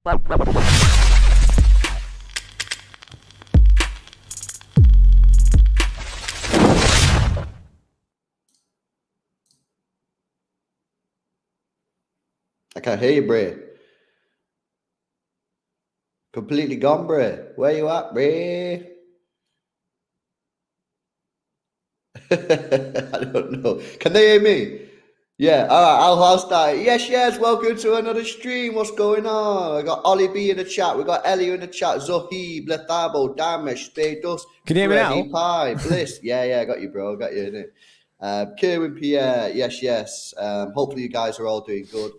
I can't hear you, Bray. Completely gone, Bray. Where you at, Bray? I don't know. Can they hear me? Yeah, all right, I'll start. Yes, welcome to another stream. What's going on? I got Ollie B in the chat. We got Ellie in the chat. Zohib, Lethabo, Damesh, Spados, Can you hear me now? Pie, Bliss. Yeah, I got you, bro. I got you in it. Kerwin Pierre, yes. Hopefully you guys are all doing good.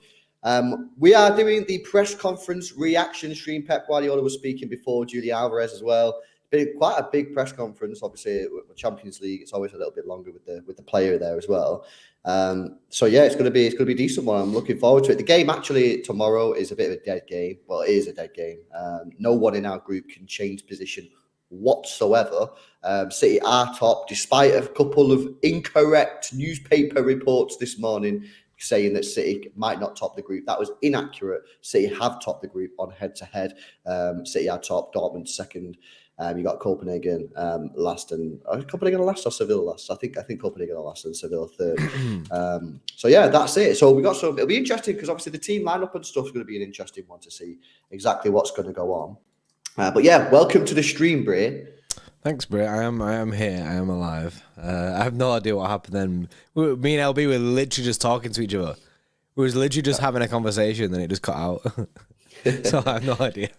We are doing the press conference reaction stream. Pep Guardiola was speaking before, Julian Alvarez as well. Been quite a big press conference. Obviously, with the Champions League, it's always a little bit longer with the player there as well. So yeah, it's gonna be a decent one. I'm looking forward to it. The game actually tomorrow is a bit of a dead game. Well, it is a dead game. No one in our group can change position whatsoever. City are top, despite a couple of incorrect newspaper reports this morning saying that City might not top the group. That was inaccurate. City have topped the group on head-to-head. City are top, Dortmund second. You got Copenhagen last, and Copenhagen last or Seville last? I think Copenhagen are last and Seville third. So yeah, that's it. So we got some. It'll be interesting because obviously the team lineup and stuff is going to be an interesting one to see exactly what's going to go on. But yeah, welcome to the stream, Bray. Thanks, Bray. I am here. I am alive. I have no idea what happened then. Me and LB were literally just talking to each other. We was literally just having a conversation, then it just cut out. So I have no idea.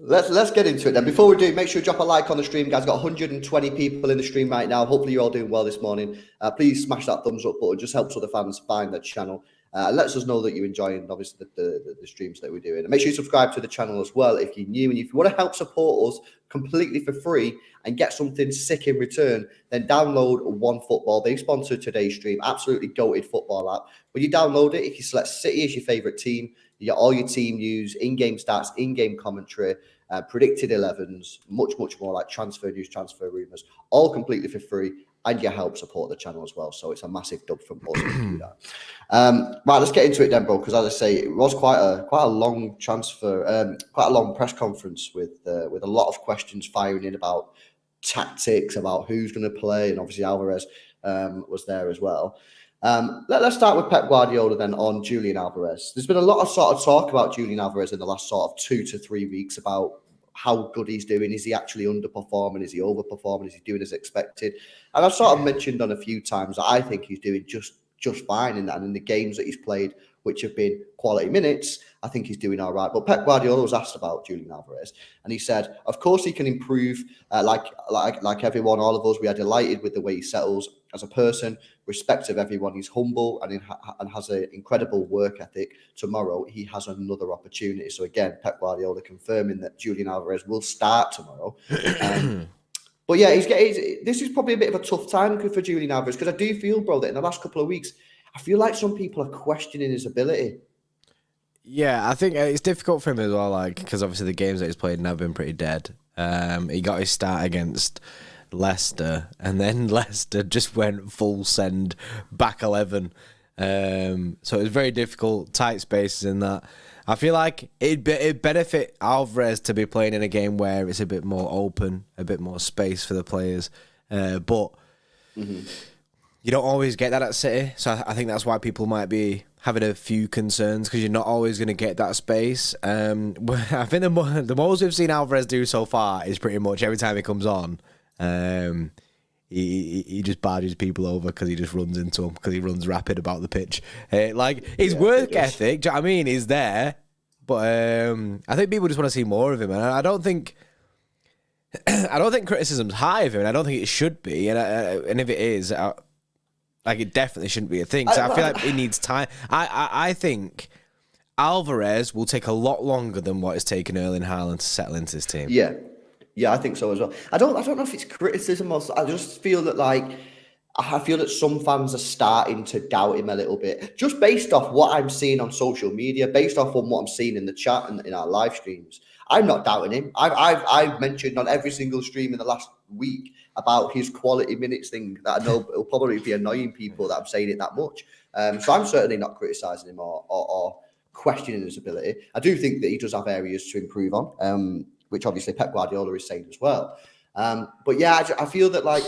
Let's get into it then. Before we do, make sure you drop a like on the stream, guys. Got 120 people in the stream right now. Hopefully you're all doing well this morning. Please smash that thumbs up button. Just helps other fans find the channel. Lets us know that you're enjoying, obviously, the streams that we're doing. And make sure you subscribe to the channel as well if you're new. And if you want to help support us completely for free and get something sick in return, then download OneFootball. They sponsor today's stream. Absolutely goated football app. When you download it, if you select City as your favourite team, you get all your team news, in-game stats, in-game commentary, predicted 11s, much more like transfer news, transfer rumours, all completely for free, and you help support the channel as well. So it's a massive dub from us to do that. Right, let's get into it then, bro, because as I say, it was quite a long transfer, quite a long press conference with a lot of questions firing in about tactics, about who's going to play, and obviously Alvarez was there as well. Let's start with Pep Guardiola then on Julian Alvarez. There's been a lot of sort of talk about Julian Alvarez in the last sort of 2 to 3 weeks about how good he's doing. Is he actually underperforming? Is he overperforming? Is he doing as expected? And I've sort of mentioned on a few times that I think he's doing just fine in that. And in the games that he's played, which have been quality minutes, I think he's doing all right. But Pep Guardiola was asked about Julian Alvarez, and he said, of course he can improve. Like everyone, all of us, we are delighted with the way he settles as a person, respect of everyone. He's humble and has an incredible work ethic. Tomorrow, he has another opportunity. So again, Pep Guardiola confirming that Julian Alvarez will start tomorrow. But yeah, this is probably a bit of a tough time for Julian Alvarez, because I do feel, bro, that in the last couple of weeks, I feel like some people are questioning his ability. Yeah, I think it's difficult for him as well, like, because obviously the games that he's played have been pretty dead. He got his start against Leicester, and then Leicester just went full send back 11. So it was very difficult, tight spaces in that. I feel like it'd benefit Alvarez to be playing in a game where it's a bit more open, a bit more space for the players. But you don't always get that at City. So I think that's why people might be having a few concerns, because you're not always going to get that space. I think the most we've seen Alvarez do so far is pretty much every time he comes on, he just barges people over because he just runs into them, because he runs rapid about the pitch. Like, his work ethic, do you know what I mean, is there. But I think people just want to see more of him. And I don't think criticism's high of him, and I don't think it should be. And if it is, like, it definitely shouldn't be a thing. So I feel like it needs time. I think Alvarez will take a lot longer than what it's taken Erling Haaland to settle into his team. Yeah, I think so as well. I don't know if it's criticism or I just feel that, like, I feel that some fans are starting to doubt him a little bit, just based off what I'm seeing on social media, based off on what I'm seeing in the chat and in our live streams. I'm not doubting him. I've mentioned on every single stream in the last week about his quality minutes thing that I know will probably be annoying people that I'm saying it that much. So I'm certainly not criticising him or questioning his ability. I do think that he does have areas to improve on, which obviously Pep Guardiola is saying as well. But yeah, I feel that like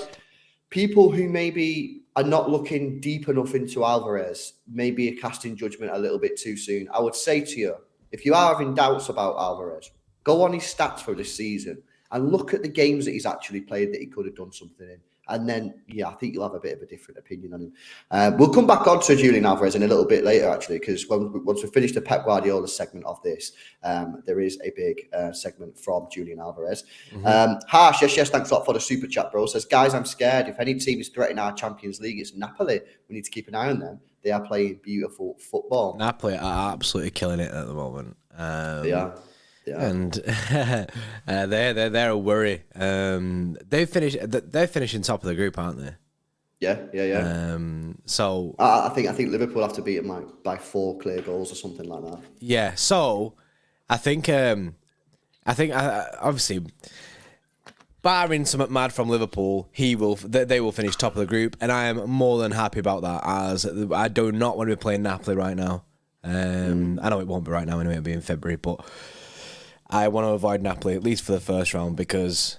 people who maybe are not looking deep enough into Alvarez maybe are casting judgment a little bit too soon. I would say to you, if you are having doubts about Alvarez, go on his stats for this season and look at the games that he's actually played that he could have done something in. And then, yeah, I think you'll have a bit of a different opinion on him. We'll come back on to Julian Alvarez in a little bit later, actually, because once we finish the Pep Guardiola segment of this, there is a big segment from Julian Alvarez. Harsh, yes, thanks a lot for the super chat, bro. Says, guys, I'm scared. If any team is threatening our Champions League, it's Napoli. We need to keep an eye on them. They are playing beautiful football. Napoli are absolutely killing it at the moment. They are. Yeah. And they're a worry. They're finishing top of the group, aren't they? Yeah. So I think Liverpool have to beat them by 4 clear goals or something like that. Yeah. So I think obviously, barring something mad from Liverpool, they will finish top of the group, and I am more than happy about that. As I do not want to be playing Napoli right now. I know it won't be right now anyway; it'll be in February, but I want to avoid Napoli, at least for the first round, because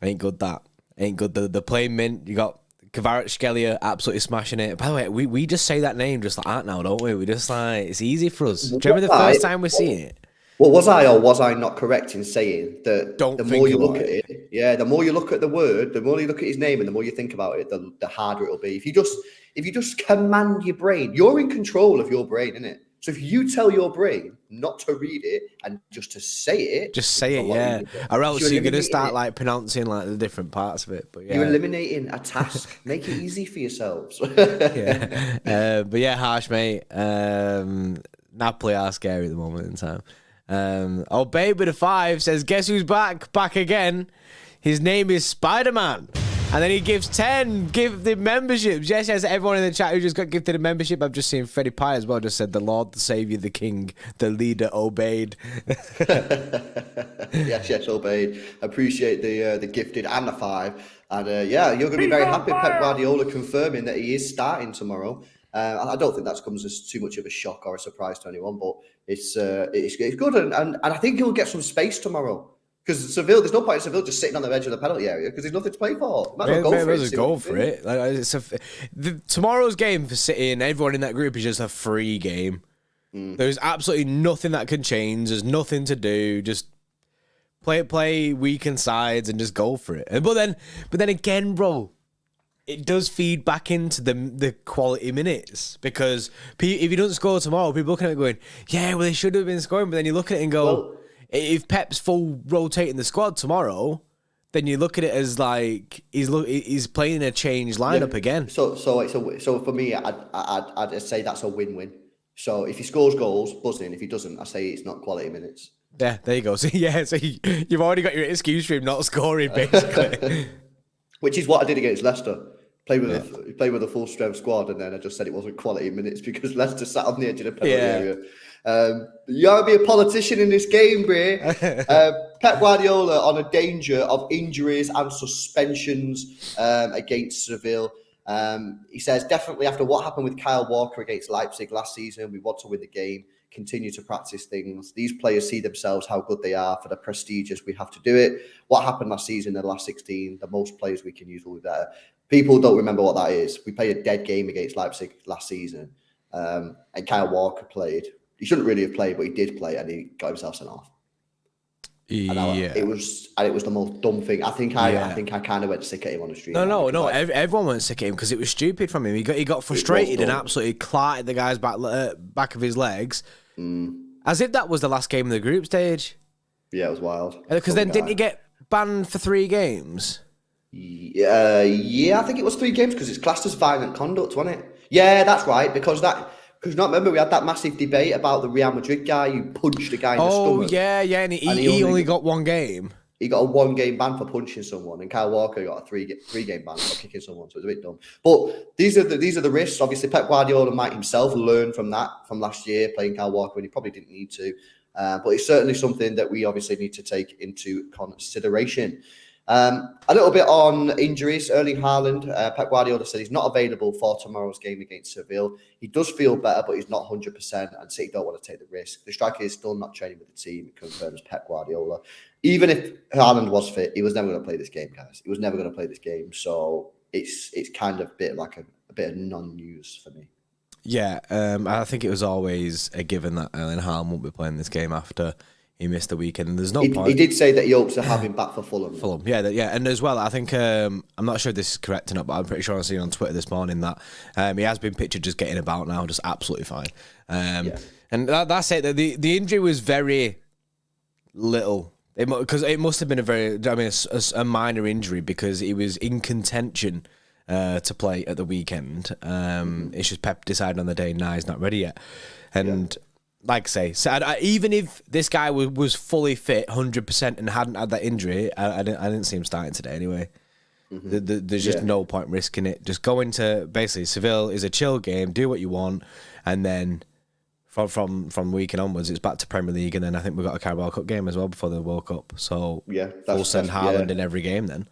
ain't good. The playing mint, you got Kvaratskhelia absolutely smashing it. By the way, we just say that name just like that now, don't we? We just like, it's easy for us. Do you remember the first time we see it? Well, was I or was I not correct in saying that the more you look at it, the more you look at the word, the more you look at his name and the more you think about it, the harder it'll be. If you just command your brain, you're in control of your brain, innit? So if you tell your brain not to read it and just to say it, yeah. Or else you're going to start like pronouncing like the different parts of it. But yeah, you're eliminating a task. Make it easy for yourselves. Yeah. But yeah, Harsh, mate. Napoli are scary at the moment in time. Babe with a 5 says, guess who's back again? His name is Spider-Man. And then he gives 10 gifted memberships. Yes, everyone in the chat who just got gifted a membership. I've just seen Freddie Pye as well. Just said, the Lord, the Savior, the King, the leader obeyed. yes, obeyed. Appreciate the gifted and the 5. And you're going to be very happy. Pep Guardiola confirming that he is starting tomorrow. I don't think that comes as too much of a shock or a surprise to anyone, but it's good. And I think he'll get some space tomorrow. Because Seville, there's no point in Seville just sitting on the edge of the penalty area because there's nothing to play for. Might as well go for it. Like, tomorrow's game for City and everyone in that group is just a free game. There's absolutely nothing that can change. There's nothing to do. Just play weakened sides and just go for it. But then again, bro, it does feed back into the quality minutes because if you don't score tomorrow, people looking at it going, yeah, well, they should have been scoring. But then you look at it and go, if Pep's full rotating the squad tomorrow, then you look at it as like he's playing a changed lineup again. So for me, I'd say that's a win-win. So if he scores goals, buzzing. If he doesn't, I say it's not quality minutes. Yeah, there you go. So you've already got your excuse for him not scoring, basically. Which is what I did against Leicester. Play with a full strength squad, and then I just said it wasn't quality minutes because Leicester sat on the edge of the penalty area. You gotta be a politician in this game, bro. Pep Guardiola on a danger of injuries and suspensions against Seville. He says, definitely after what happened with Kyle Walker against Leipzig last season, we want to win the game, continue to practice things. These players see themselves how good they are. For the prestigious, we have to do it. What happened last season in the last 16, the most players we can use will be better. People don't remember what that is. We played a dead game against Leipzig last season, and Kyle Walker played. He shouldn't really have played, but he did play, and he got himself sent off. It was the most dumb thing. I think I kind of went sick at him on the street. No. Everyone went sick at him because it was stupid from him. He got frustrated and absolutely clattered the guy's back of his legs, as if that was the last game of the group stage. Yeah, it was wild. Because then didn't he get banned for 3 games? Yeah, I think it was 3 games because it's classed as violent conduct, wasn't it? Yeah, that's right. Because not remember we had that massive debate about the Real Madrid guy who punched a guy in the stomach. Oh yeah, and he only got 1 game. He got a 1-game ban for punching someone, and Kyle Walker got a 3-game ban for kicking someone. So it's a bit dumb. But these are the risks. Obviously, Pep Guardiola might himself learn from last year playing Kyle Walker when he probably didn't need to. But it's certainly something that we obviously need to take into consideration. A little bit on injuries. Erling Haaland, Pep Guardiola said he's not available for tomorrow's game against Sevilla. He does feel better, but he's not 100%, and City don't want to take the risk. The striker is still not training with the team, it confirms Pep Guardiola. Even if Haaland was fit, he was never going to play this game, guys. He was never going to play this game, so it's kind of a bit like a bit of non-news for me. Yeah, I think it was always a given that Erling Haaland won't be playing this game after he missed the weekend. There's no point. He did say that he hopes to have him back for Fulham. Fulham, yeah, and as well, I think I'm not sure if this is correct or not, but I'm pretty sure I seen on Twitter this morning that he has been pictured just getting about now, just absolutely fine. And that's it. The injury was very little. Because it must have been a minor injury because he was in contention to play at the weekend. It's just Pep decided on the day, he's not ready yet. And like I say, even if this guy was fully fit, 100%, and hadn't had that injury, I didn't see him starting today anyway. There's just no point risking it. Just go into, basically, Seville is a chill game, do what you want, and then from weekend onwards, it's back to Premier League, and then I think we've got a Carabao Cup game as well before the World Cup. So we'll send Haaland in every game then.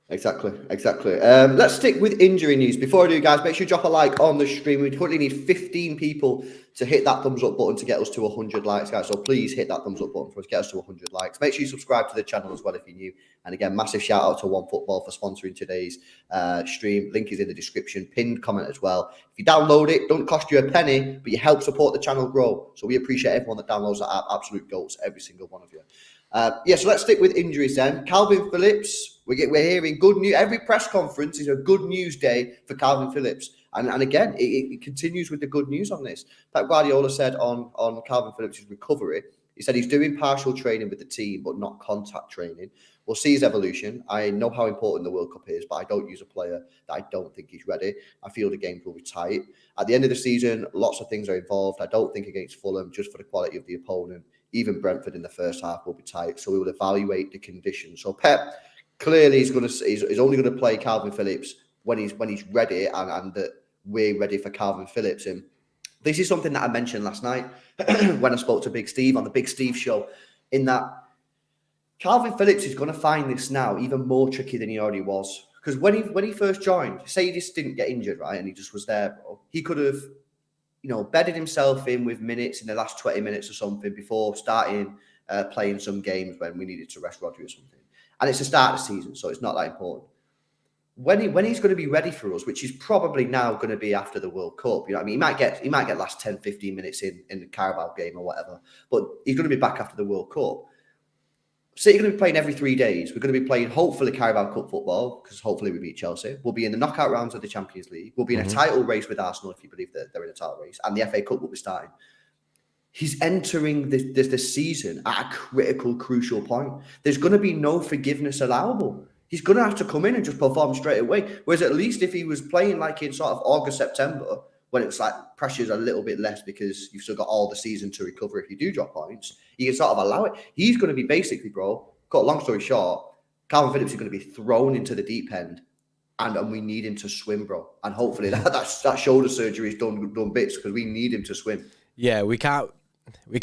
Exactly. Let's stick with injury news. Before I do, guys, make sure you drop a like on the stream. We currently need 15 people to hit that thumbs up button to get us to 100 likes, guys. So please hit that thumbs up button for us, get us to 100 likes. Make sure you subscribe to the channel as well if you're new. And again, massive shout out to OneFootball for sponsoring today's stream. Link is in the description, pinned comment as well. If you download it, don't cost you a penny, but you help support the channel grow. So we appreciate everyone that downloads that app. Absolute goats, every single one of you. So let's stick with injuries then. Calvin Phillips, we're hearing good news. Every press conference is a good news day for Calvin Phillips. And again, it continues with the good news on this. Pep Guardiola said on Calvin Phillips' recovery, he said he's doing partial training with the team, but not contact training. We'll see his evolution. I know how important the World Cup is, but I don't use a player that I don't think he's ready. I feel the games will be tight. At the end of the season, lots of things are involved. I don't think against Fulham, just for the quality of the opponent. Even Brentford in the first half will be tight. So we will evaluate the conditions. So Pep clearly he's only going to play Calvin Phillips when he's ready, and that we're ready for Calvin Phillips. And this is something that I mentioned last night when I spoke to Big Steve on the Big Steve show, in that Calvin Phillips is going to find this now even more tricky than he already was. Because when he first joined, say he just didn't get injured, right, and he just was there, bro, he could have, bedded himself in with minutes in the last 20 minutes or something before starting playing some games when we needed to rest Rodri or something. And it's the start of the season, so it's not that important. When he's going to be ready for us, which is probably now going to be after the World Cup, he might get last 10, 15 minutes in the Carabao game or whatever, but he's going to be back after the World Cup. City are going to be playing every 3 days. We're going to be playing, hopefully, Carabao Cup football, because hopefully we beat Chelsea. We'll be in the knockout rounds of the Champions League. We'll be in a title race with Arsenal, if you believe that they're in a title race. And the FA Cup will be starting. He's entering this season at a critical, crucial point. There's going to be no forgiveness allowable. He's going to have to come in and just perform straight away. Whereas at least if he was playing like in sort of August, September, when it's like pressure's a little bit less because you've still got all the season to recover if you do drop points, you can sort of allow it. He's going to be basically, bro, cut a long story short, Calvin Phillips is going to be thrown into the deep end, and we need him to swim, bro. And hopefully that shoulder surgery is done bits, because we need him to swim. Yeah, we can't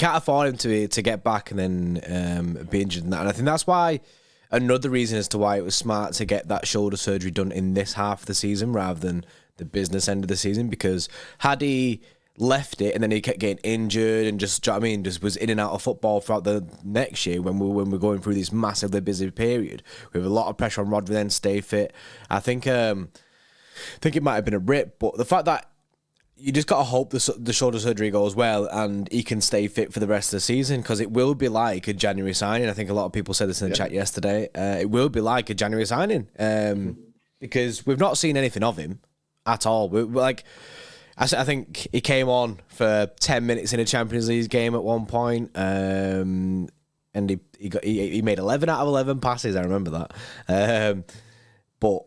afford him to get back and then be injured in that. And I think that's why, another reason as to why it was smart to get that shoulder surgery done in this half of the season rather than the business end of the season, because had he left it and then he kept getting injured and just was in and out of football throughout the next year when we're going through this massively busy period with a lot of pressure on Rodri then to stay fit, I think it might have been a rip. But the fact that you just got to hope the shoulder surgery goes well and he can stay fit for the rest of the season, because it will be like a January signing. I think a lot of people said this in the chat yesterday. It will be like a January signing because we've not seen anything of him at all. I think he came on for 10 minutes in a Champions League game at one point, and he made 11 out of 11 passes. I remember that. But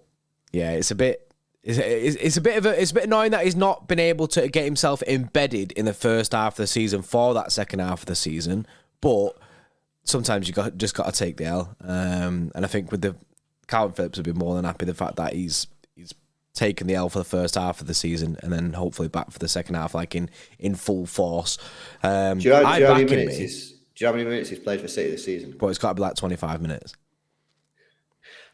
yeah, it's a bit annoying that he's not been able to get himself embedded in the first half of the season for that second half of the season. But sometimes you just got to take the L. And I think with the Calvin Phillips would be more than happy the fact that he's taken the L for the first half of the season and then hopefully back for the second half, like in full force. Do you know how many minutes he's played for City this season? But it's got to be like 25 minutes.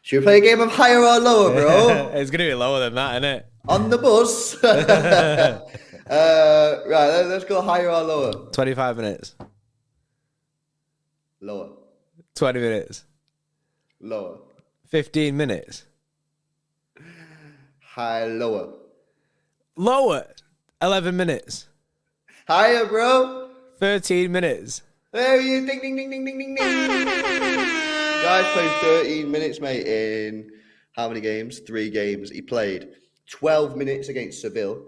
Should we play a game of higher or lower, bro? It's going to be lower than that, isn't it? On the bus. Right, let's go higher or lower. 25 minutes. Lower. 20 minutes. Lower. 15 minutes. High, lower. Lower. 11 minutes. Higher, bro. 13 minutes. There you ding ding ding ding ding ding ding. Guys played 13 minutes, mate, in how many games? 3 games. He played 12 minutes against Seville.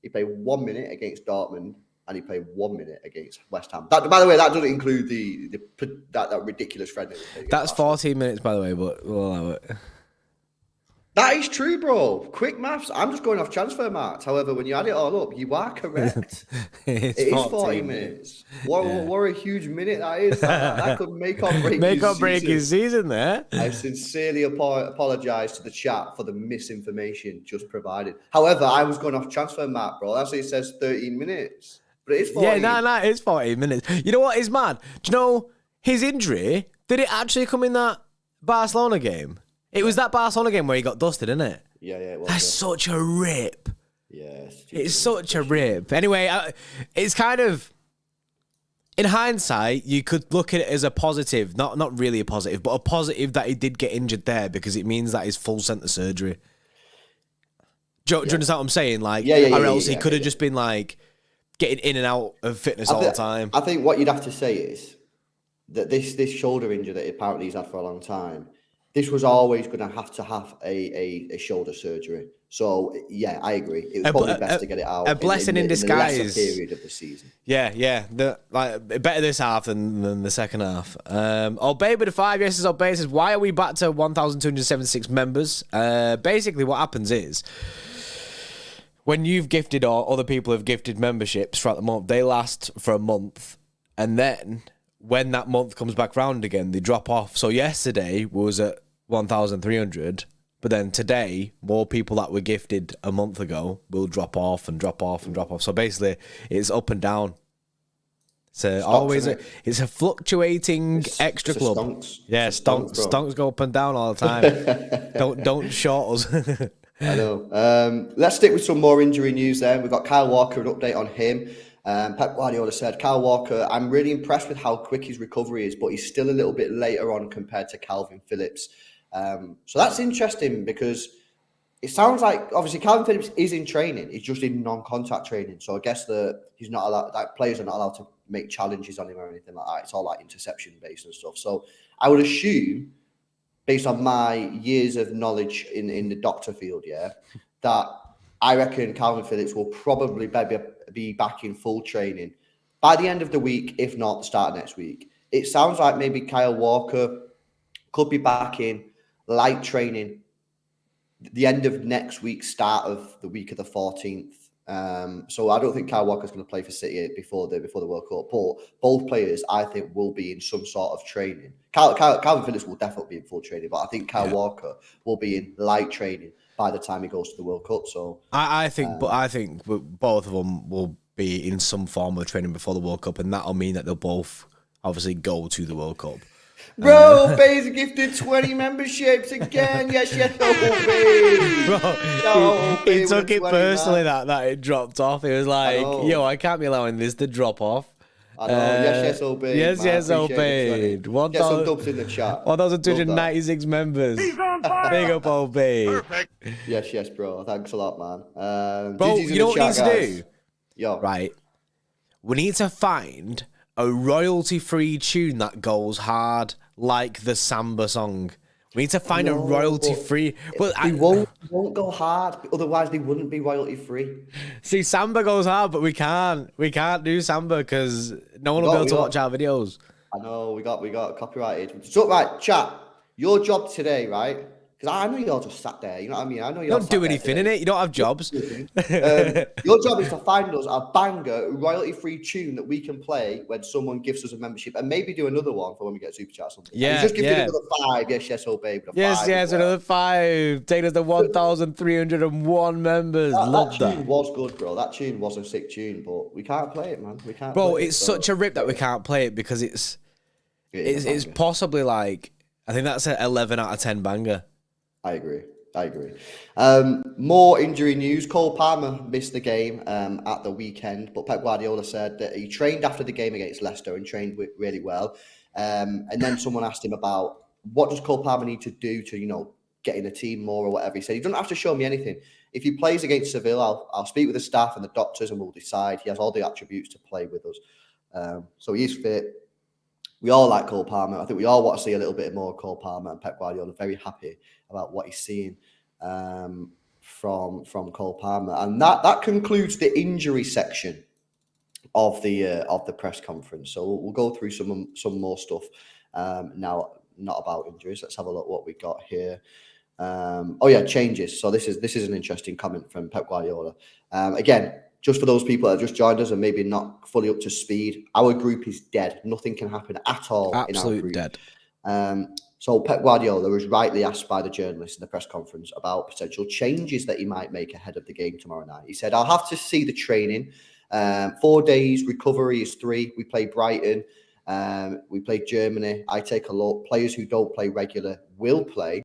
He played 1 minute against Dortmund, and he played 1 minute against West Ham. That, by the way, that doesn't include that ridiculous friendly. That's 14 minutes, by the way, but we'll allow it. That is true, bro. Quick maths. I'm just going off transfer marks. However, when you add it all up, you are correct. It is 40 minutes. What a huge minute that is. That could make or break his season there. I sincerely apologise to the chat for the misinformation just provided. However, I was going off transfer mark, bro. That's what it says 13 minutes. But it is 14. Yeah, it's 14 minutes. You know what is mad? Do you know his injury? Did it actually come in that Barcelona game? It was that Barcelona game where he got dusted, isn't it? Yeah, it was. That's such a rip. Yes. It's such a rip. Anyway, it's kind of, in hindsight, you could look at it as a positive. Not really a positive, but a positive that he did get injured there because it means that he's full centre surgery. Do you understand what I'm saying? Like, or else he could have just been like getting in and out of fitness all the time. I think what you'd have to say is that this shoulder injury that apparently he's had for a long time, this was always going to have a shoulder surgery. So, yeah, I agree. It was probably best to get it out. A blessing in disguise. The lesser period of the season. Yeah. Better this half than the second half. Obey with the 5 yeses. Obey says, why are we back to 1,276 members? Basically, what happens is, when you've gifted or other people have gifted memberships throughout the month, they last for a month. And then when that month comes back round again, they drop off. So yesterday was at 1,300, but then today, more people that were gifted a month ago will drop off and drop off and drop off. So basically, it's up and down. So it's a fluctuating extra club. Stonks. Yeah, stonks go up and down all the time. don't short us. I know. Let's stick with some more injury news then. We've got Kyle Walker, an update on him. Pep Guardiola said, Kyle Walker, I'm really impressed with how quick his recovery is, but he's still a little bit later on compared to Calvin Phillips. So that's interesting because it sounds like, obviously, Calvin Phillips is in training. He's just in non-contact training. So I guess that he's not allowed, that players are not allowed to make challenges on him or anything like that. It's all like interception-based and stuff. So I would assume, based on my years of knowledge in the doctor field, that I reckon Calvin Phillips will probably be back in full training by the end of the week, if not the start of next week. It sounds like maybe Kyle Walker could be back in light training the end of next week, start of the week of the 14th. So I don't think Kyle Walker's going to play for City before the World Cup. But both players, I think, will be in some sort of training. Calvin Phillips will definitely be in full training, but I think Kyle Walker will be in light training by the time he goes to the World Cup. So I think both of them will be in some form of training before the World Cup, and that'll mean that they'll both obviously go to the World Cup. Bro, Bayes gifted 20 memberships again. Yes, Bro, he took it personally that it dropped off. He was like, yo, I can't be allowing this to drop off. I know. Yes, obeyed. Yes, obeyed. Get some dubs in the chat. 1,296 members. Big up, obeyed. Perfect. Yes, bro. Thanks a lot, man. Bro, you know what we need to do? Yo. Right. We need to find a royalty-free tune that goes hard, like the Samba song. We need to find a royalty-free. Well, they won't go hard. Otherwise, they wouldn't be royalty-free. See, Samba goes hard, but we can't. We can't do Samba because no one will be able to watch our videos. I know we got copyrighted. So right, chat. Your job today, right? Because I know you're just sat there. You know what I mean? I know you don't do anything in it. You don't have jobs. Your job is to find us a banger, royalty-free tune that we can play when someone gives us a membership, and maybe do another one for when we get super chat or something. Yeah, just give it another 5. Yes, obey. Yes, another 5. Take us to 1,301 members. Love that. Tune was good, bro. That tune was a sick tune, but we can't play it, man. We can't. Bro, it's such a rip that we can't play it because it's possibly like, I think that's an 11 out of 10 banger. I agree. More injury news. Cole Palmer missed the game at the weekend, but Pep Guardiola said that he trained after the game against Leicester and trained really well. And then someone asked him about what does Cole Palmer need to do to, get in the team more or whatever. He said, he doesn't have to show me anything. If he plays against Sevilla, I'll speak with the staff and the doctors and we'll decide. He has all the attributes to play with us. So he is fit. We all like Cole Palmer. I think we all want to see a little bit more of Cole Palmer, and Pep Guardiola very happy about what he's seeing from Cole Palmer. And that concludes the injury section of the press conference. So we'll go through some more stuff now, not about injuries. Let's have a look what we got here. Changes. So this is an interesting comment from Pep Guardiola. Again, just for those people that have just joined us and maybe not fully up to speed, our group is dead. Nothing can happen at all. Absolute in our group. Dead. So Pep Guardiola was rightly asked by the journalist in the press conference about potential changes that he might make ahead of the game tomorrow night. He said, I'll have to see the training. 4 days, recovery is 3. We play Brighton. We play Germany. I take a look. Players who don't play regular will play.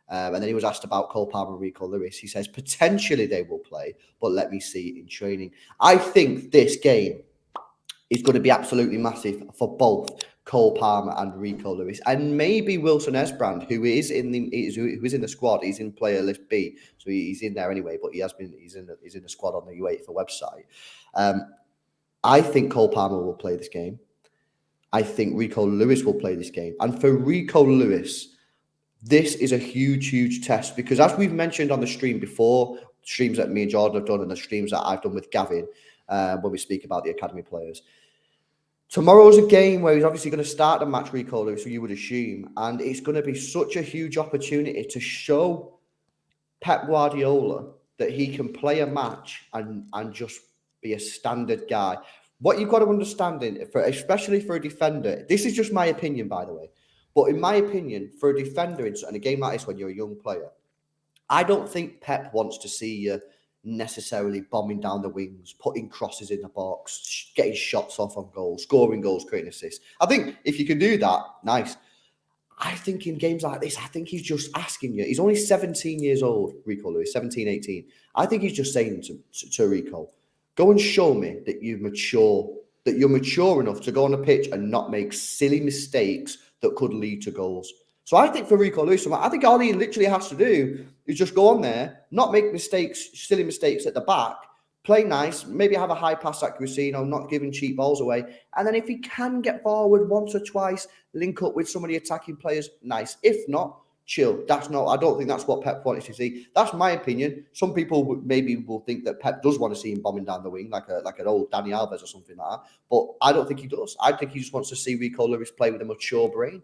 And then he was asked about Cole Palmer and Rico Lewis. He says, potentially they will play, but let me see in training. I think this game is going to be absolutely massive for both Cole Palmer and Rico Lewis, and maybe Wilson Esbrand, who is in the squad. He's in player list B, so he's in there anyway. But he's in the squad on the UEFA website. I think Cole Palmer will play this game. I think Rico Lewis will play this game, and for Rico Lewis, this is a huge test because, as we've mentioned on the stream before, streams that me and Jordan have done and the streams that I've done with Gavin when we speak about the academy players. Tomorrow's a game where he's obviously going to start the match, Rico Lewis, so you would assume, and it's going to be such a huge opportunity to show Pep Guardiola that he can play a match and just be a standard guy. What you've got to understand, especially for a defender, this is just my opinion, by the way, but in my opinion, for a defender in a game like this when you're a young player, I don't think Pep wants to see you necessarily bombing down the wings, putting crosses in the box, getting shots off on goals, scoring goals, creating assists. I think if you can do that, nice. I think in games like this, I think he's just asking you. He's only 17 years old, Rico Lewis, 17, 18. I think he's just saying to Rico, go and show me that you're mature enough to go on the pitch and not make silly mistakes that could lead to goals. So I think for Rico Lewis, I think all he literally has to do is just go on there, not make silly mistakes at the back, play nice, maybe have a high pass accuracy, not giving cheap balls away. And then if he can get forward once or twice, link up with some of the attacking players, nice. If not, chill. I don't think that's what Pep wanted to see. That's my opinion. Some people will think that Pep does want to see him bombing down the wing like an old Dani Alves or something like that. But I don't think he does. I think he just wants to see Rico Lewis play with a mature brain.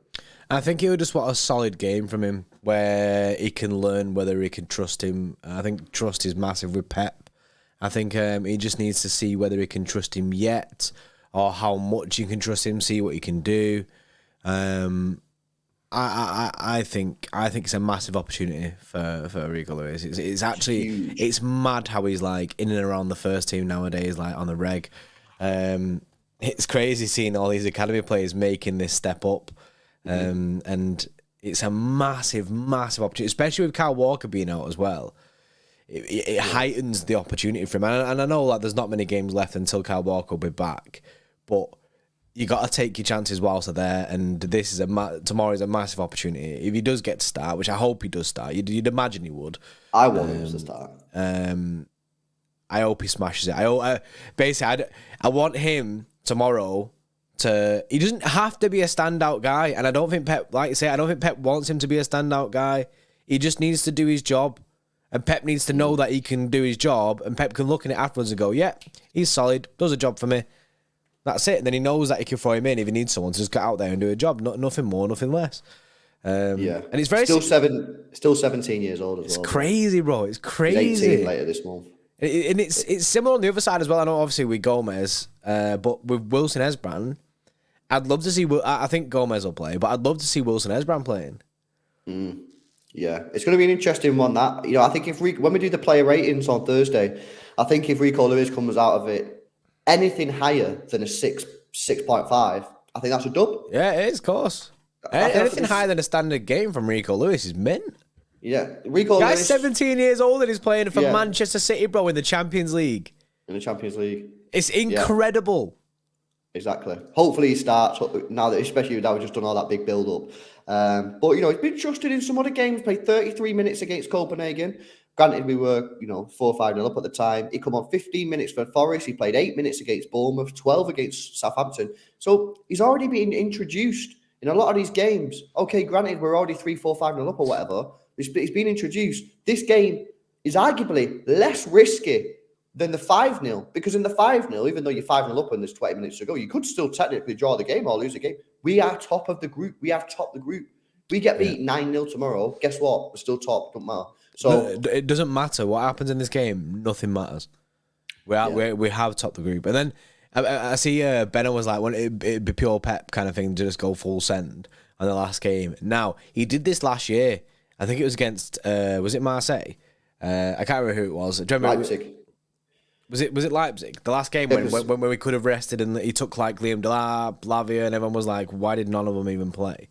I think he would just want a solid game from him where he can learn whether he can trust him. I think trust is massive with Pep. I think he just needs to see whether he can trust him yet or how much you can trust him, see what he can do. I think it's a massive opportunity for Rico Lewis. It's mad how he's like in and around the first team nowadays, like on the reg. It's crazy seeing all these academy players making this step up. And it's a massive opportunity, especially with Kyle Walker being out as well. It heightens the opportunity for him. And I know like there's not many games left until Kyle Walker will be back, but you got to take your chances whilst they're there. And this is tomorrow is a massive opportunity. If he does get to start, which I hope he does start, you'd imagine he would. I want him to start. I hope he smashes it. I want him tomorrow. He doesn't have to be a standout guy, and I don't think Pep, like you say, I don't think Pep wants him to be a standout guy. He just needs to do his job, and Pep needs to know that he can do his job, and Pep can look at it afterwards and go, yeah, he's solid, does a job for me. That's it. And then he knows that he can throw him in if he needs someone to just get out there and do a job. Nothing more, nothing less. And it's very still 17 years old as well. It's crazy, bro. It's crazy. He's 18 later this month. And it's similar on the other side as well. I know obviously with Gomez, but with Wilson Esbrand, I'd love to see. I think Gomez will play, but I'd love to see Wilson Esbrand playing. Yeah, it's going to be an interesting one. That I think when we do the player ratings on Thursday, I think if Rico Lewis comes out of it anything higher than a 6.5, I think that's a dub. Yeah, it is, of course. Anything higher than a standard game from Rico Lewis is mint. Yeah, recall Guy's this. 17 years old and he's playing for Yeah. Manchester City, bro, in the Champions League. In the Champions League. It's incredible. Exactly. Hopefully he starts now that, especially now we've just done all that big build up. But he's been trusted in some other games. Played 33 minutes against Copenhagen. Granted, we were 4-5-0 up at the time. He come on 15 minutes for Forest. He played 8 minutes against Bournemouth, 12 against Southampton. So he's already been introduced in a lot of these games. Okay, granted, we're already 3-4-5-0 up or whatever. He's been introduced. This game is arguably less risky than the 5-0, because in the 5-0, even though you're 5-0 up and there's 20 minutes to go, you could still technically draw the game or lose the game. We are top of the group. We have topped the group. We get beat 9-0 tomorrow. Guess what? We're still top. Don't matter. So it doesn't matter what happens in this game. Nothing matters. We have topped the group. And then I see Benno was like, well, it'd be pure Pep kind of thing to just go full send on the last game. Now, he did this last year. I think it was against, was it Marseille? I can't remember who it was. Do you remember? Leipzig. Was it Leipzig? The last game when we could have rested and he took like Liam Delap, Lavia, and everyone was like, why did none of them even play?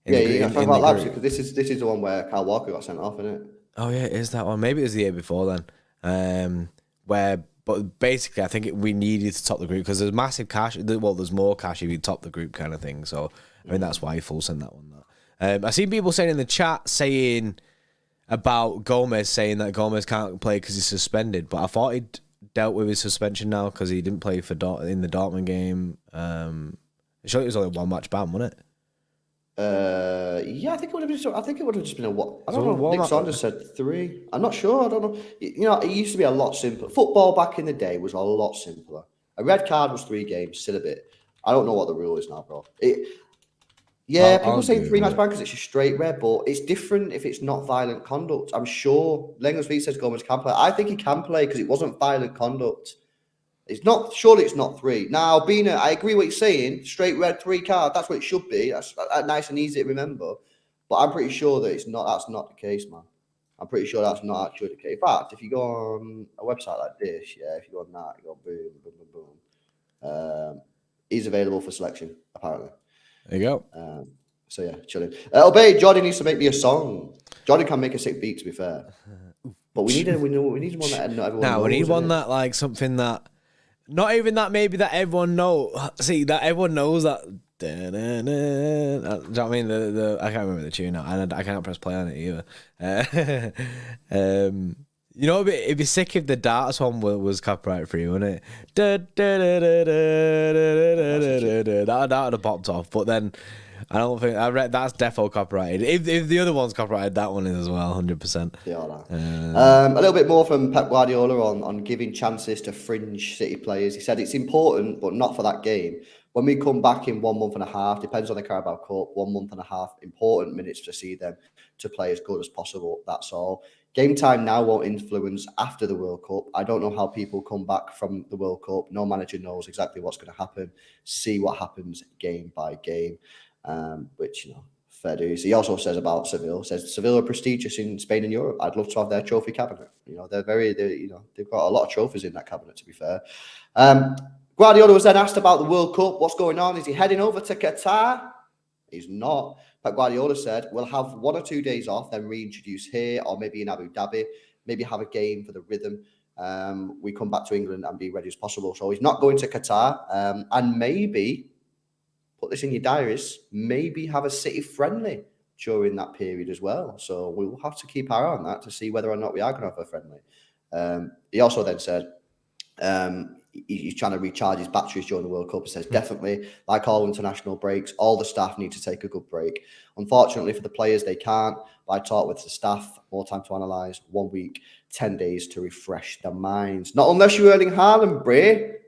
Yeah, talking about Leipzig, because this is the one where Kyle Walker got sent off, isn't it? Oh yeah, it is that one. Maybe it was the year before then. But basically, I think we needed to top the group because there's massive cash. Well, there's more cash if you top the group kind of thing. So I mean that's why he full sent that one. I've seen people saying in the chat about Gomez, saying that Gomez can't play because he's suspended. But I thought he'd dealt with his suspension now because he didn't play in the Dortmund game. Sure, it was only one match ban, wasn't it? Yeah, I think it would have been. I think it would have just been a what? I don't know. Nick Saunders said 3. I'm not sure. I don't know. It used to be a lot simpler. Football back in the day was a lot simpler. A red card was 3 games. Still a bit. I don't know what the rule is now, bro. People say 3 match ban because it's just straight red, but it's different if it's not violent conduct. I'm sure Lenger's Feet says Gomez can play. I think he can play because it wasn't violent conduct. It's not. Surely it's not 3. Now, Bina, I agree what you're saying. Straight red 3 card. That's what it should be. That's nice and easy to remember. But I'm pretty sure that it's not. That's not the case, man. I'm pretty sure that's not actually the case. In fact, if you go on a website like this, if you go on that, you go boom, boom, boom, boom. He's available for selection apparently. There you go. So yeah, chilling. Obey. Jordan needs to make me a song. Jordan can make a sick beat, to be fair. But we need one that not everyone knows. We need one that like something that. Not even that, maybe that everyone knows. See, that everyone knows that. Do you know what I mean? I can't remember the tune now, and I can't press play on it either. It'd be sick if the Darts one was copyright free, wouldn't it? That would have popped off, but then I don't think that's defo copyrighted. If the other one's copyrighted, that one is as well, 100%. Yeah, a little bit more from Pep Guardiola on giving chances to fringe City players. He said it's important, but not for that game. When we come back in 1 month and a half, depends on the Carabao Cup, 1 month and a half, important minutes to see them to play as good as possible. That's all. Game time now won't influence after the World Cup. I don't know how people come back from the World Cup. No manager knows exactly what's going to happen. See what happens game by game. Which fair dues. He also says about Seville. Says Seville are prestigious in Spain and Europe. I'd love to have their trophy cabinet. They've got a lot of trophies in that cabinet. To be fair, Guardiola was then asked about the World Cup. What's going on? Is he heading over to Qatar? He's not. But Guardiola said we'll have 1 or 2 days off, then reintroduce here or maybe in Abu Dhabi. Maybe have a game for the rhythm. We come back to England and be ready as possible. So he's not going to Qatar, and maybe. Put this in your diaries, maybe have a City friendly during that period as well. So we will have to keep our eye on that to see whether or not we are going to have a friendly. He also then said he's trying to recharge his batteries during the World Cup. He says, definitely, like all international breaks, all the staff need to take a good break. Unfortunately for the players, they can't. But I talked with the staff, more time to analyse, 1 week, 10 days to refresh their minds. Not unless you're Erling Haaland, Bray.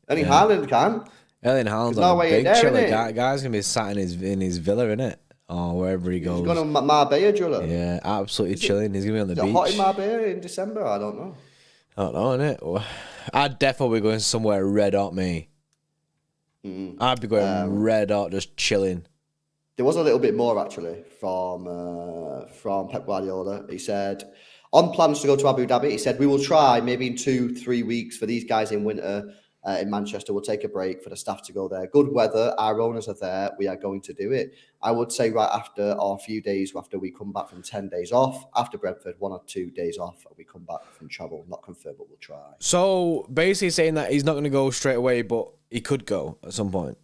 Erling Haaland can. Erling Haaland's on a big chiller. Guy's going to be sat in his villa, innit? Or wherever he goes. He's going to Marbella, Driller. Yeah, absolutely chilling. He's going to be on the beach. Hot in Marbella in December? I don't know. I don't know, innit? I'd definitely be going somewhere red hot, me. I'd be going red hot, just chilling. There was a little bit more, actually, from Pep Guardiola. He said, on plans to go to Abu Dhabi, he said, we will try maybe in 2-3 weeks for these guys in winter. in Manchester. We'll take a break for the staff to go there. Good weather. Our owners are there. We are going to do it. I would say right after, or a few days after we come back from 10 days off, after Brentford, 1 or 2 days off, and we come back from travel. Not confirmed, but we'll try. So basically saying that he's not going to go straight away, but he could go at some point.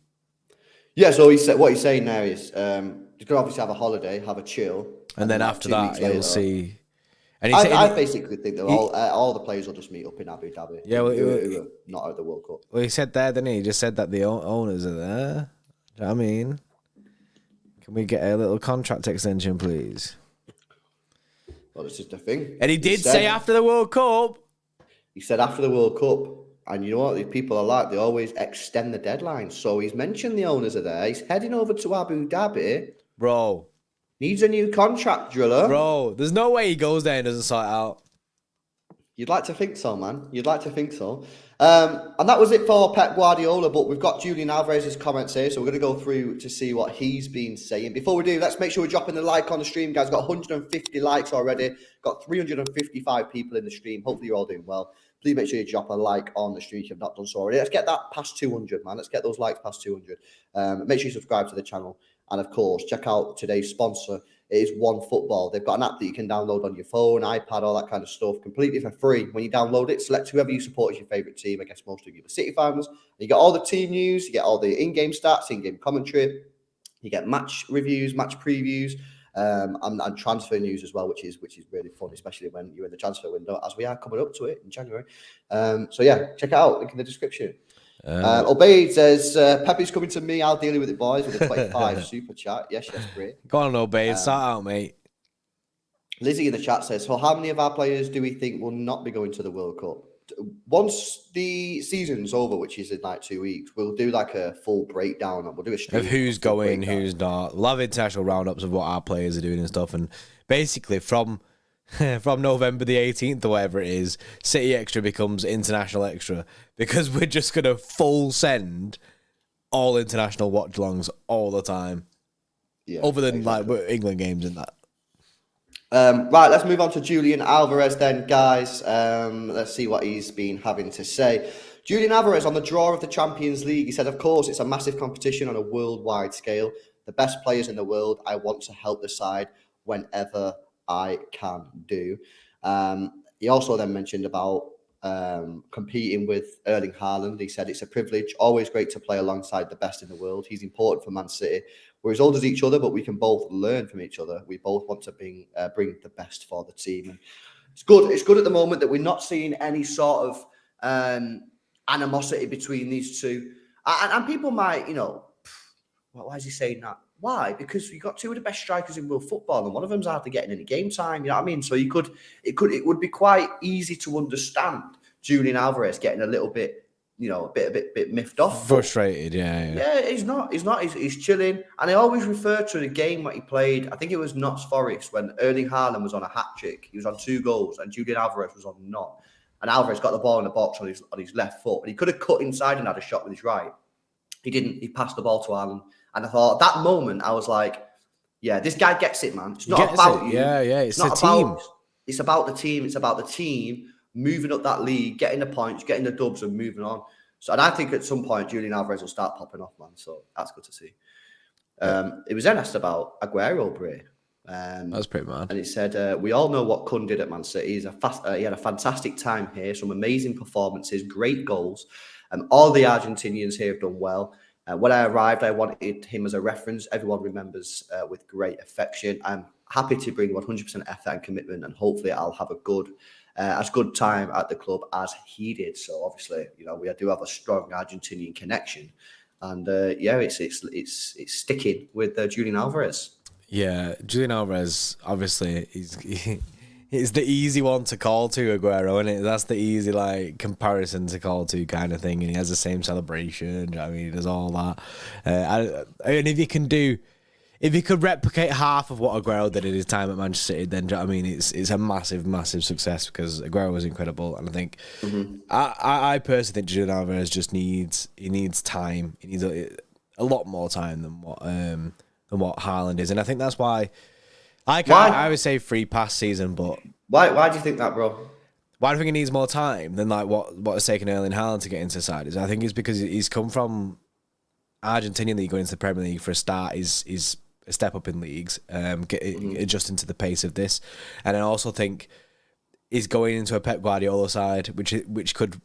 Yeah, so what he's saying there is he's going to obviously have a holiday, have a chill. And then after that, he'll see... And I basically think that all the players will just meet up in Abu Dhabi. Yeah, well, who are not at the World Cup. Well, he said there, didn't he? He just said that the owners are there. Do you know what I mean? Can we get a little contract extension, please? Well, this is the thing. And he did say after the World Cup. He said after the World Cup. And you know what these people are like? They always extend the deadline. So he's mentioned the owners are there. He's heading over to Abu Dhabi. Bro. Needs a new contract, Driller. Bro, there's no way he goes there and doesn't sort it out. You'd like to think so, man. You'd like to think so. And that was it for Pep Guardiola, but we've got Julian Alvarez's comments here, so we're going to go through to see what he's been saying. Before we do, let's make sure we're dropping the like on the stream, guys. Got 150 likes already. Got 355 people in the stream. Hopefully you're all doing well. Please make sure you drop a like on the stream if you've not done so already. Let's get that past 200, man. Let's get those likes past 200. Make sure you subscribe to the channel. And of course, check out today's sponsor. It is OneFootball. They've got an app that you can download on your phone, iPad, all that kind of stuff, completely for free. When you download it, select whoever you support as your favourite team. I guess most of you are City fans. You get all the team news, you get all the in-game stats, in-game commentary, you get match reviews, match previews, and transfer news as well, which is really fun, especially when you're in the transfer window, as we are coming up to it in January. So yeah, check it out. Link in the description. Obey says, Pepe's coming to me. I'll deal with it, boys, with a 25 super chat. Yes, great. Go on, Obey. Start out, mate. Lizzie in the chat says, so how many of our players do we think will not be going to the World Cup? Once the season's over, which is in like 2 weeks, we'll do like a full breakdown and we'll do a stream of who's going, who's not. We'll have international roundups of what our players are doing and stuff. And basically from November the 18th or whatever it is, City Extra becomes International Extra because we're just going to full send all international watch-alongs all the time. Yeah, other than exactly. Like England games and that. Right, let's move on to Julian Alvarez then, guys. Let's see what he's been having to say. Julian Alvarez on the draw of the Champions League. He said, of course, it's a massive competition on a worldwide scale. The best players in the world. I want to help the side whenever I can do. He also then mentioned about competing with Erling Haaland. He said it's a privilege, always great to play alongside the best in the world. He's important for Man City. We're as old as each other, but we can both learn from each other. We both want to bring the best for the team. And it's good. It's good at the moment that we're not seeing any sort of animosity between these two. And people might, why is he saying that? Why? Because you got two of the best strikers in world football, and one of them's hardly getting any game time. You know what I mean? So it would be quite easy to understand Julian Alvarez getting a little bit, a bit miffed off. Frustrated, yeah. Yeah, he's not. He's chilling. And I always refer to the game that he played. I think it was Notts Forest when Erling Haaland was on a hat trick. He was on 2 goals, and Julian Alvarez was on none. And Alvarez got the ball in the box on his left foot, and he could have cut inside and had a shot with his right. He didn't. He passed the ball to Haaland. And I thought, at that moment, I was like, yeah, this guy gets it, man. It's not about you. Yeah, it's the team. It's about the team. It's about the team moving up that league, getting the points, getting the dubs, and moving on. So, and I think at some point, Julian Alvarez will start popping off, man. So that's good to see. It was then asked about Aguero, Bray. That's pretty mad. And he said, we all know what Kun did at Man City. He had a fantastic time here, some amazing performances, great goals. All the Argentinians here have done well. When I arrived, I wanted him as a reference. Everyone remembers with great affection. I'm happy to bring 100% effort and commitment, and hopefully I'll have as good time at the club as he did. So obviously, we do have a strong Argentinian connection, and it's sticking with Julian Alvarez. Yeah, Julian Alvarez, obviously, he's the easy one to call to, Aguero, and that's the easy comparison to call to kind of thing. And he has the same celebration. He does all that. And if you could replicate half of what Aguero did in his time at Manchester City, then it's a massive, massive success because Aguero was incredible. And I think I personally think Julian Alvarez just needs time. He needs a lot more time than what Haaland is, and I think that's why. I would say free pass season, but why do you think that, bro? why do I think he needs more time than like what has taken Erling Haaland to get into the side? Is I think it's because he's come from Argentinian league going into the Premier League for a start is a step up in leagues, adjusting to the pace of this, and I also think he's going into a Pep Guardiola side, which could,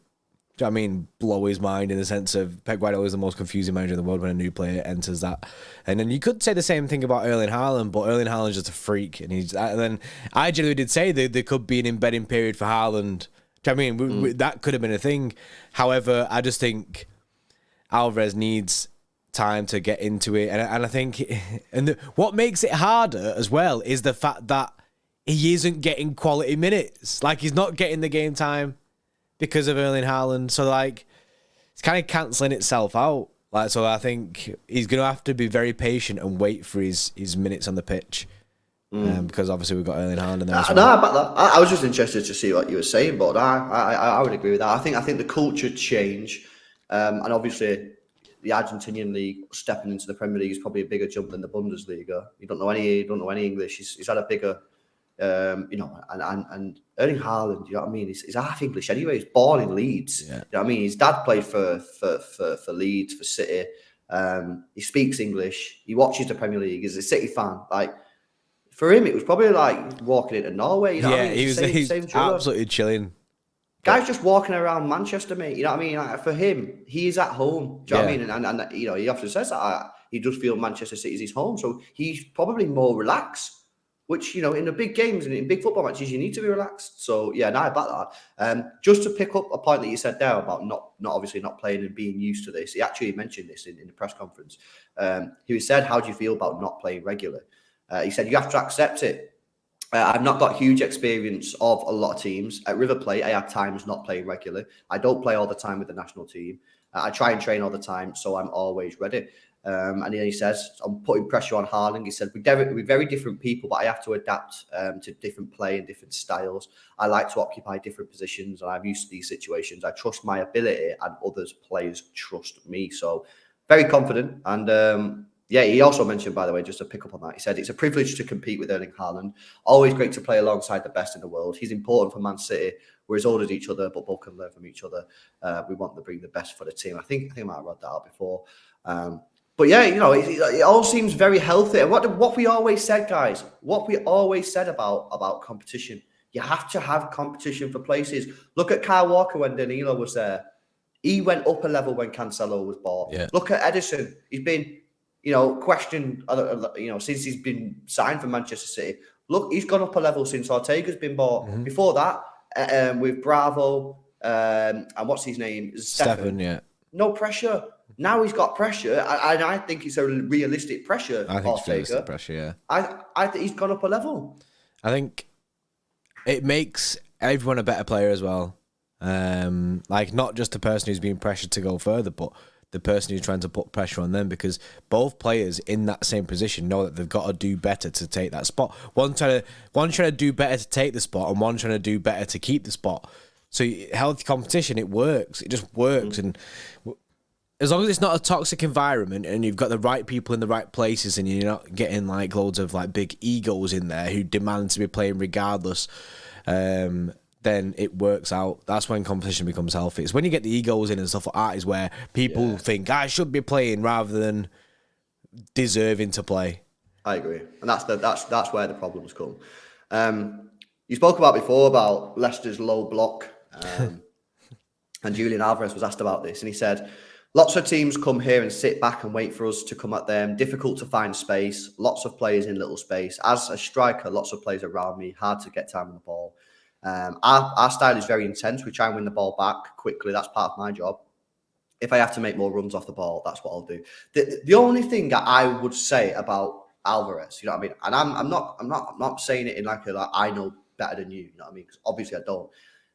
I mean, blow his mind in the sense of Pep Guardiola is the most confusing manager in the world when a new player enters that. And then you could say the same thing about Erling Haaland, but Erling Haaland's just a freak. And then I genuinely did say that there could be an embedding period for Haaland. Do you know what I mean? That could have been a thing. However, I just think Alvarez needs time to get into it. And I think, what makes it harder as well is the fact that he isn't getting quality minutes. Like, he's not getting the game time because of Erling Haaland. So, like, it's kind of cancelling itself out. Like, so I think he's going to have to be very patient and wait for his minutes on the pitch. Because obviously we've got Erling Haaland in there as well. No, about that. I was just interested to see what you were saying, but I would agree with that. I think the culture change, and obviously the Argentinian league stepping into the Premier League is probably a bigger jump than the Bundesliga. You don't know any English. He's had a bigger, and Erling Haaland, you know what I mean? He's half English anyway. He's born in Leeds. Yeah. You know what I mean? His dad played for Leeds, for City. He speaks English. He watches the Premier League. He's a City fan. Like, for him, it was probably like walking into Norway. You know what I mean? He's absolutely chilling. Guy's just walking around Manchester, mate. You know what I mean? Like, for him, he's at home. Do you know what I mean? And you know, he often says that he does feel Manchester City is his home. So he's probably more relaxed, which, you know, in the big games and in big football matches, you need to be relaxed. So, yeah, no, about that. Just to pick up a point that you said there about not obviously not playing and being used to this, he actually mentioned this in the press conference. He said, how do you feel about not playing regularly? He said, you have to accept it. I've not got huge experience of a lot of teams. At River Plate, I had times not playing regularly. I don't play all the time with the national team. I try and train all the time, so I'm always ready. And then he says, I'm putting pressure on Haaland. He said, we're very different people, but I have to adapt to different play and different styles. I like to occupy different positions, and I'm used to these situations. I trust my ability, and others players trust me. So very confident. And he also mentioned, by the way, just to pick up on that, he said, it's a privilege to compete with Erling Haaland. Always great to play alongside the best in the world. He's important for Man City. We're as old as each other, but both can learn from each other. We want to bring the best for the team. I think I might have read that out before. But yeah, you know, it all seems very healthy. And what we always said, guys, what we always said about competition, you have to have competition for places. Look at Kyle Walker when Danilo was there. He went up a level when Cancelo was bought. Yeah. Look at Edison. He's been, you know, questioned, you know, since he's been signed for Manchester City. Look, he's gone up a level since Ortega's been bought. Mm-hmm. Before that, with Bravo, and what's his name? Stefan, yeah. No pressure. Now he's got pressure, and I think it's a realistic pressure. I think it's realistic pressure, yeah. I think he's gone up a level. I think it makes everyone a better player as well. Like, not just the person who's being pressured to go further, but the person who's trying to put pressure on them, because both players in that same position know that they've got to do better to take that spot. One trying to do better to take the spot, and one trying to do better to keep the spot. So healthy competition, it works. It just works. And as long as it's not a toxic environment and you've got the right people in the right places and you're not getting like loads of like big egos in there who demand to be playing regardless, then it works out. That's when competition becomes healthy. It's when you get the egos in and stuff like that is where people think, I should be playing rather than deserving to play. I agree. And that's where the problems come. You spoke about before about Leicester's low block. And Julian Alvarez was asked about this, and he said, lots of teams come here and sit back and wait for us to come at them. Difficult to find space. Lots of players in little space. As a striker, lots of players around me. Hard to get time on the ball. Our style is very intense. We try and win the ball back quickly. That's part of my job. If I have to make more runs off the ball, that's what I'll do. The only thing that I would say about Alvarez, you know what I mean? And I'm not saying it in like I know better than you know what I mean? Because obviously I don't.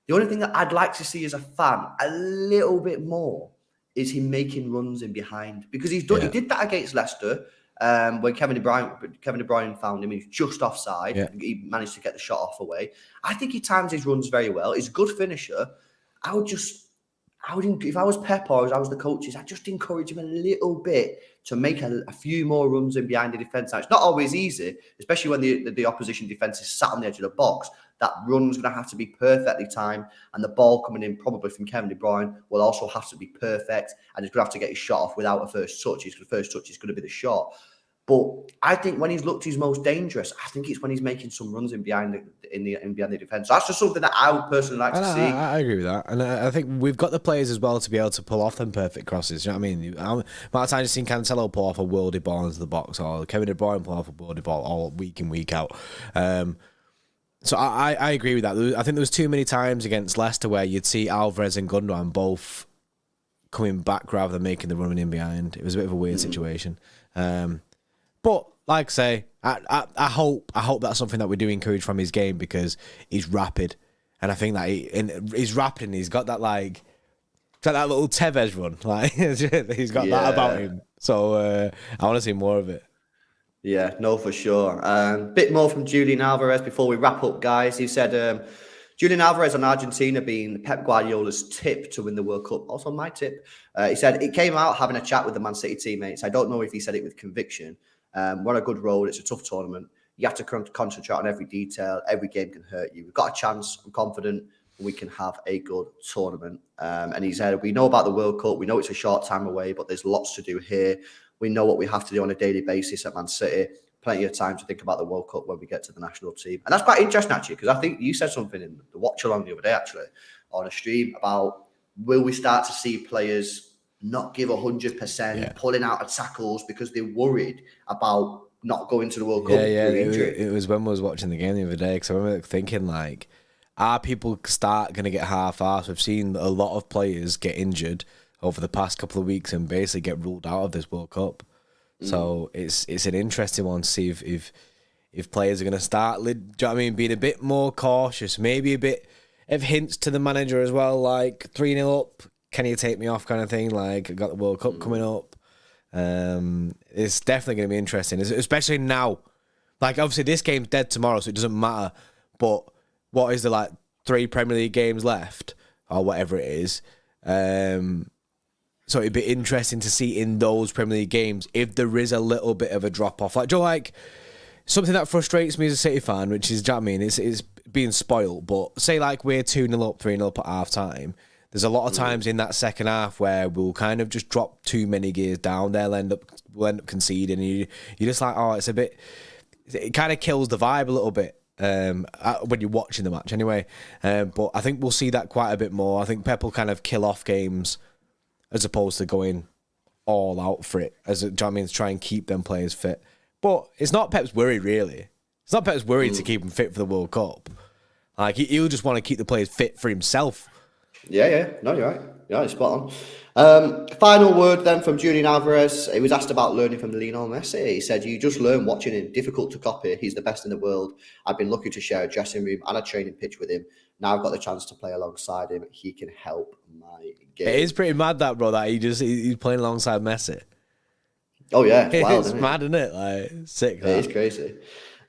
The only thing that I'd like to see as a fan a little bit more is him making runs in behind, because he's done. Yeah. He did that against Leicester when Kevin De Bruyne found him. He was just offside. Yeah. He managed to get the shot off away. I think he times his runs very well. He's a good finisher. If I was Pep or I was the coaches, I'd just encourage him a little bit to make a few more runs in behind the defence. Now, it's not always easy, especially when the opposition defence is sat on the edge of the box. That run's going to have to be perfectly timed, and the ball coming in probably from Kevin De Bruyne will also have to be perfect, and he's going to have to get his shot off without a first touch. The first touch is going to be the shot. But I think when he's looked his most dangerous, I think it's when he's making some runs in behind the defence. So that's just something that I would personally like to see. I agree with that, and I think we've got the players as well to be able to pull off them perfect crosses. You know what I mean? Amount of times you've seen Cancelo pull off a worldy ball into the box, or Kevin De Bruyne pull off a worldy ball all week in, week out. So I agree with that. I think there was too many times against Leicester where you'd see Alvarez and Gundogan both coming back rather than making the running in behind. It was a bit of a weird situation. But like I say, I hope that's something that we do encourage from his game, because he's rapid, and I think that he's rapid and he's got that that little Tevez run, like he's got that about him. So I want to see more of it. Yeah, no, for sure. Bit more from Julian Alvarez before we wrap up, guys. He said, Julian Alvarez on Argentina being Pep Guardiola's tip to win the World Cup. Also my tip. He said, it came out having a chat with the Man City teammates. I don't know if he said it with conviction. We're on a good road. It's a tough tournament. You have to concentrate on every detail. Every game can hurt you. We've got a chance. I'm confident we can have a good tournament. And he said, we know about the World Cup. We know it's a short time away, but there's lots to do here. We know what we have to do on a daily basis at Man City. Plenty of time to think about the World Cup when we get to the national team. And that's quite interesting, actually, because I think you said something in the watch-along the other day, actually, on a stream about will we start to see players not give 100%, pulling out of tackles because they're worried about not going to the World Cup through injury. It was when we was watching the game the other day, because I remember thinking, like, are people going to get half-assed? We've seen a lot of players get injured over the past couple of weeks and basically get ruled out of this World Cup. So it's an interesting one to see if players are going to start, do you know what I mean, being a bit more cautious, maybe a bit of hints to the manager as well, like 3-0 up, can you take me off kind of thing, like I got the World Cup coming up. It's definitely going to be interesting, especially now. Like, obviously this game's dead tomorrow, so it doesn't matter, but what is there, 3 Premier League games left or whatever it is? So it'd be interesting to see in those Premier League games if there is a little bit of a drop-off. Something that frustrates me as a City fan, which is, do you know what I mean, it's being spoiled, but say we're 2-0 up, 3-0 up at half-time, there's a lot of times in that second half where we'll kind of just drop too many gears down. We'll end up conceding, and you're just like, oh, it kind of kills the vibe a little bit. When you're watching the match anyway. But I think we'll see that quite a bit more. I think Pep will kind of kill off games as opposed to going all out for it, do you know what I mean, to try and keep them players fit. But it's not Pep's worry, really. It's not Pep's worry to keep them fit for the World Cup. He'll just want to keep the players fit for himself. Yeah. No, you're right. Yeah, it's spot on. Final word then from Julian Alvarez. He was asked about learning from Lionel Messi. He said, you just learn watching him. Difficult to copy. He's the best in the world. I've been lucky to share a dressing room and a training pitch with him. Now I've got the chance to play alongside him. He can help my game. It is pretty mad that, bro, that he's playing alongside Messi. Oh, yeah. It's wild, it's mad, isn't it? Sick. It is crazy.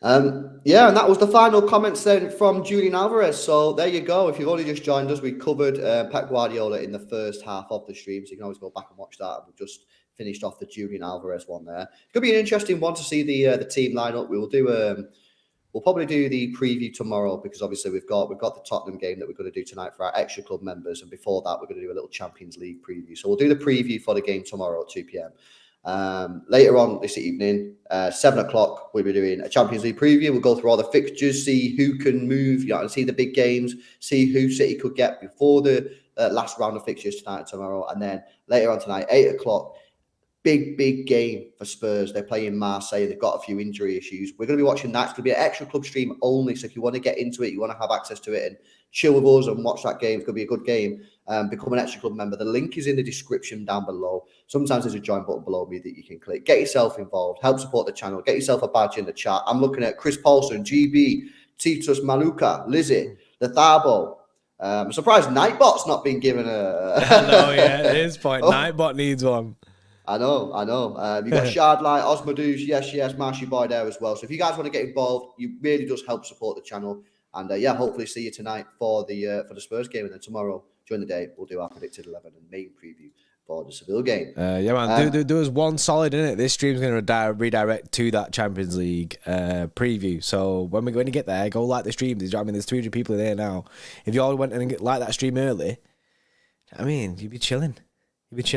And that was the final comments then from Julian Alvarez. So there you go. If you've only just joined us, we covered Pep Guardiola in the first half of the stream, so you can always go back and watch that. We've just finished off the Julian Alvarez one there. It's going to be an interesting one to see the team lineup. We'll probably do the preview tomorrow, because obviously we've got the Tottenham game that we're going to do tonight for our Xtra Club members, and before that we're going to do a little Champions League preview. So we'll do the preview for the game tomorrow at 2 p.m. Later on this evening, 7 o'clock, we'll be doing a Champions League preview. We'll go through all the fixtures, see who can move, and see the big games, see who City could get before the last round of fixtures tonight and tomorrow. And then later on tonight, 8 o'clock, big game for Spurs. They're playing Marseille. They've got a few injury issues. We're going to be watching that. It's going to be an Extra Club stream only. So if you want to get into it, you want to have access to it and chill with us and watch that game, it's going to be a good game. Become an Extra Club member. The link is in the description down below. Sometimes there's a join button below me that you can click. Get yourself involved. Help support the channel. Get yourself a badge in the chat. I'm looking at Chris Paulson, GB, Titus Maluka, Lizzie, the Thabo. I'm surprised Nightbot's not been given a... No, yeah, it is point. Nightbot needs one. I know. You've got Shardlight, Osmoduce, yes, Marshy Boy there as well. So if you guys want to get involved, you really does help support the channel. And hopefully see you tonight for the Spurs game, and then tomorrow during the day we'll do our predicted 11 and main preview for the Seville game. Yeah, man. There was one solid in it. This stream's going to redirect to that Champions League preview. So when you get there, go like the stream. I mean, there's 300 people in there now. If you all went and like that stream early, I mean, you'd be chilling. That's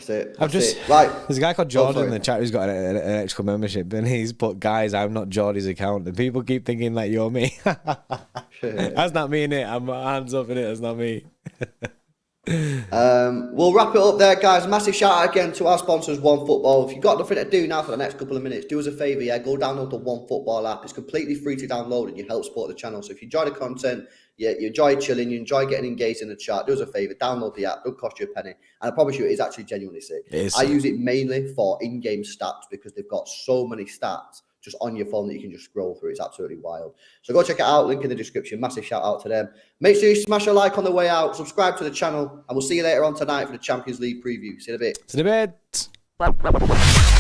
it. Right. There's a guy called Jordan in the chat who's got an Xtra Club membership, and he's put, guys, I'm not Jordy's account, and people keep thinking like you're me. That's not me, innit? I'm hands up in it. That's not me. We'll wrap it up there, guys. Massive shout out again to our sponsors, OneFootball. If you've got nothing to do now for the next couple of minutes, do us a favour, go download the OneFootball app. It's completely free to download and you help support the channel. So if you enjoy the content, you enjoy chilling, you enjoy getting engaged in the chat, do us a favour, download the app. Don't cost you a penny, and I promise you, it is actually genuinely sick. I use it mainly for in-game stats because they've got so many stats just on your phone that you can just scroll through. It's absolutely wild. So go check it out. Link in the description. Massive shout out to them. Make sure you smash a like on the way out. Subscribe to the channel. And we'll see you later on tonight for the Champions League preview. See you in a bit. See you in a bit.